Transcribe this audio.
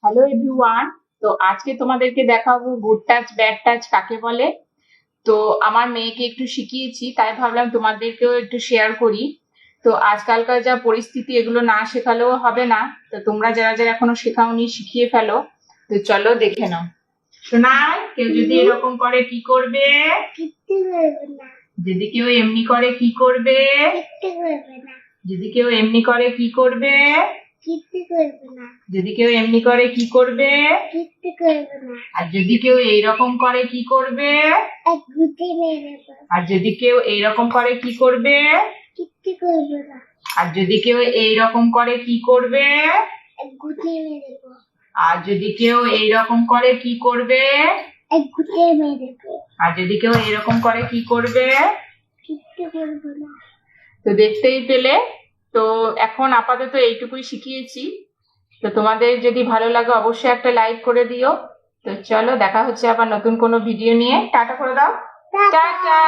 Hello everyone. তো আজকে তোমাদেরকে দেখাবো গুড টাচ ব্যাড টাচ কাকে বলে। তো আমার মেয়েকে একটু শিখিয়েছি, তাই ভাবলাম তোমাদেরকেও একটু শেয়ার করি। তো আজকালকার যা পরিস্থিতি, এগুলো না শেখালেও হবে না। তো তোমরা যারা যারা এখনো শেখাওনি শিখিয়ে ফেলো। তো চলো দেখে নাও। শোনাই, কেউ যদি এরকম করে কি করবে? কিচ্ছু করবে না। যদি কেউ এমনি করে কি করবে? কিচ্ছু করবে না। যদি কেউ এমনি করে কি করবে? কিচ্ছু করবে না। যদি কেউ এমনি করে কি করবে? কিচ্ছু করবে না। আর যদি কেউ এইরকম করে কি করবে? এক গুটি মেরে দেবো। আর যদি কেউ এইরকম করে কি করবে? কিচ্ছু করবে না। আর যদি কেউ এইরকম করে কি করবে? এক গুটি মেরে দেবো। আর যদি কেউ এইরকম করে কি করবে? এক গুটি মেরে দেবো। আর যদি কেউ এইরকম করে কি করবে? কিচ্ছু করবে না। তো দেখতেই পেলে। তো এখন আপাতত এইটুকুই শিখিয়েছি। তো তোমাদের যদি ভালো লাগে অবশ্যই একটা লাইক করে দিও। তো চলো, দেখা হচ্ছে আবার নতুন কোনো ভিডিও নিয়ে। টাটা করে দাও। টাটা। টাটা।